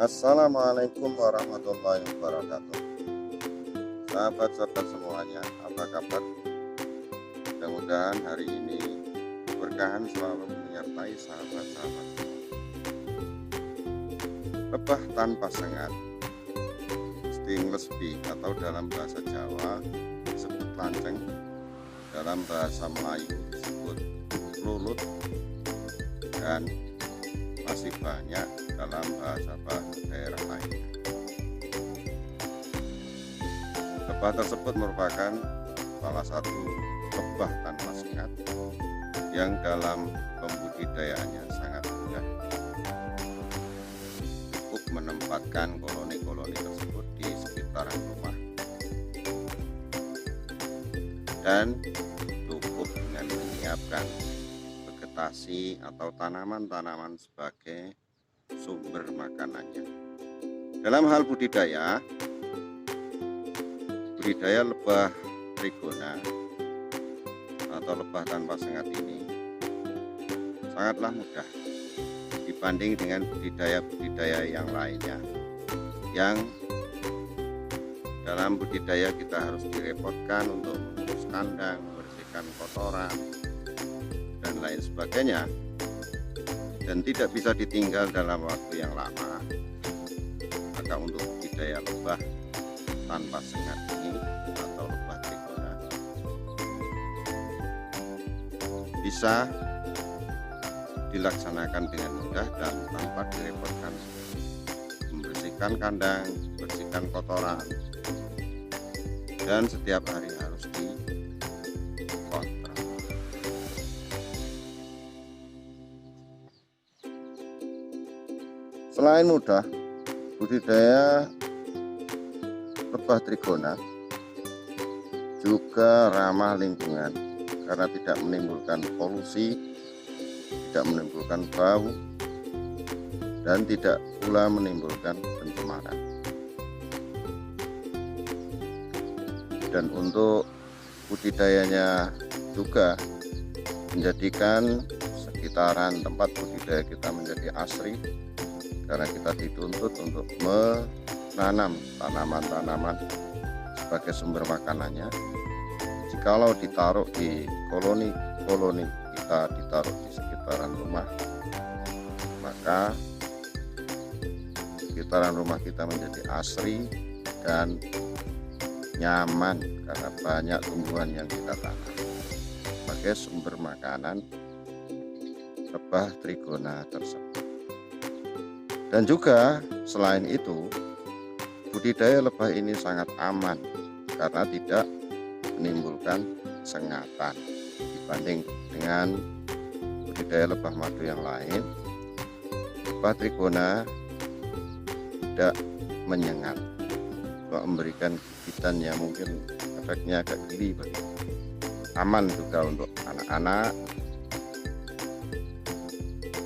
Assalamualaikum warahmatullahi wabarakatuh. Sahabat-sahabat semuanya, apa kabar? Mudah-mudahan hari ini keberkahan selalu menyertai sahabat-sahabat semua. Lebah tanpa sengat, stingless bee atau dalam bahasa Jawa disebut lanceng, dalam bahasa Melayu disebut lulut, dan masih banyak dalam bahasa-bahasa daerah lain. Lebah tersebut merupakan salah satu lebah tanpa sengat yang dalam pembudidayaannya sangat mudah, cukup menempatkan koloni-koloni tersebut di sekitaran rumah dan cukup dengan menyiapkan vegetasi atau tanaman-tanaman sebagai sumber makanannya. Dalam hal budidaya lebah trigona atau lebah tanpa sengat ini sangatlah mudah dibanding dengan budidaya yang lainnya, yang dalam budidaya kita harus direpotkan untuk mengurus kandang, membersihkan kotoran dan lain sebagainya, dan tidak bisa ditinggal dalam waktu yang lama. Maka untuk budidaya lebah tanpa sengat ini atau lebah trigona bisa dilaksanakan dengan mudah dan tanpa direpotkan, membersihkan kandang, membersihkan kotoran, dan setiap hari harus dikontrol. Selain mudah, budidaya lebah trigona juga ramah lingkungan karena tidak menimbulkan polusi, tidak menimbulkan bau, dan tidak pula menimbulkan pencemaran. Dan untuk budidayanya juga menjadikan sekitaran tempat budidaya kita menjadi asri, karena kita dituntut untuk menanam tanaman-tanaman sebagai sumber makanannya. Jikalau ditaruh di koloni-koloni kita, ditaruh di sekitaran rumah, maka sekitaran rumah kita menjadi asri dan nyaman karena banyak tumbuhan yang kita tanam sebagai sumber makanan lebah trigona tersebut. Dan juga selain itu, budidaya lebah ini sangat aman karena tidak menimbulkan sengatan dibanding dengan budidaya lebah madu yang lain. Lebah trigona tidak menyengat, memberikan gigitan yang mungkin efeknya agak geli. Aman juga untuk anak-anak,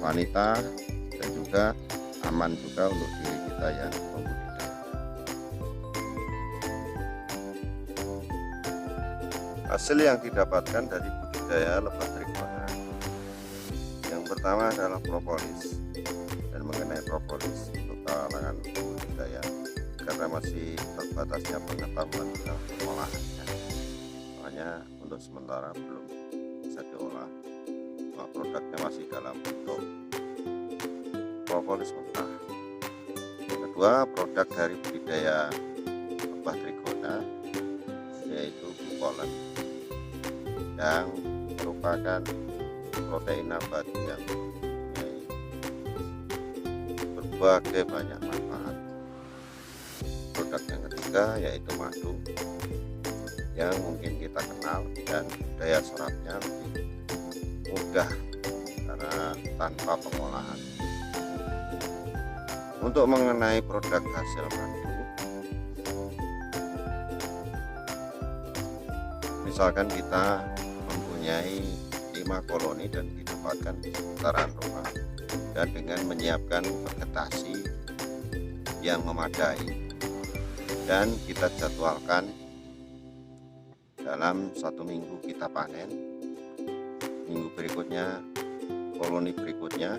wanita, dan juga aman juga untuk diri kita yang membudidaya. Hasil yang didapatkan dari budidaya lebah trigona yang pertama adalah propolis. Dan mengenai propolis untuk kalangan budidaya, karena masih terbatasnya pengetahuan tentang pengolahannya, makanya untuk sementara belum bisa diolah. Produknya masih dalam bentuk propolis mentah. Yang kedua, produk dari budidaya lebah trigona yaitu bukolen, yang merupakan protein nabati yang mempunyai berbagai banyak manfaat. Produk yang ketiga yaitu madu, yang mungkin kita kenal dan daya serapnya lebih mudah karena tanpa pengolahan. Untuk mengenai produk hasil madu, misalkan kita mempunyai 5 koloni dan ditempatkan di sekitaran rumah, dan dengan menyiapkan vegetasi yang memadai, dan kita jadwalkan dalam 1 minggu kita panen, minggu berikutnya koloni berikutnya,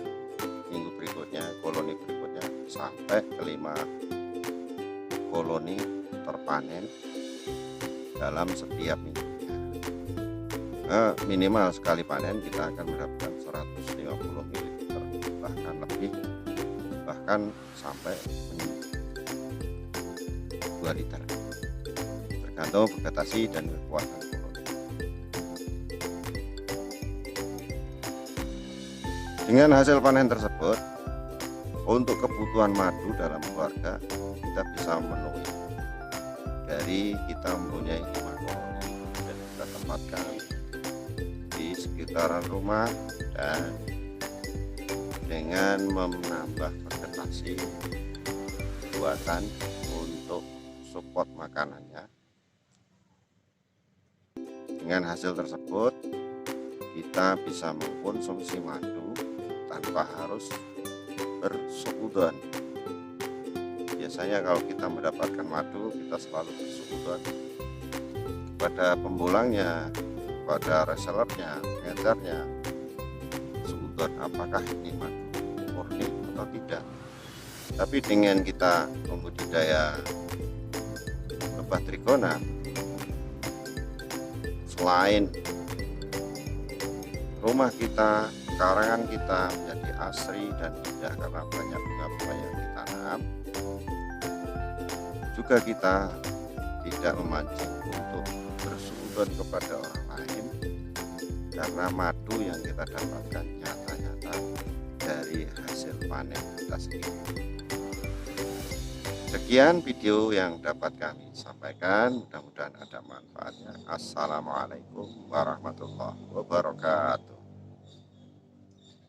minggu berikutnya koloni berikutnya, sampai ke 5 koloni terpanen dalam setiap minggunya. Minimal sekali panen kita akan mendapatkan 150 ml, bahkan lebih, bahkan sampai 2 liter, tergantung vegetasi dan kekuatan koloni. Dengan hasil panen tersebut, untuk kebutuhan madu dalam keluarga kita bisa memenuhi. Dari kita mempunyai 5 koloni dan kita tempatkan di sekitaran rumah, dan dengan menambah vegetasi buatan untuk support makanannya. Dengan hasil tersebut kita bisa mengkonsumsi madu tanpa harus bersekutuan. Biasanya kalau kita mendapatkan madu, kita selalu bersekutuan kepada pembulangnya, kepada resellernya, pengecernya, sekutuan apakah ini madu murni atau tidak. Tapi dengan kita membudidaya lebah trigona, selain rumah kita, karangan kita menjadi asri dan indah karena banyak bunga-bunga yang ditanam, juga kita tidak memancing untuk bersekutuan kepada orang lain, karena madu yang kita dapatkan nyata-nyata dari hasil panen kita sendiri. Sekian video yang dapat kami sampaikan, mudah-mudahan ada manfaatnya. Assalamualaikum warahmatullahi wabarakatuh.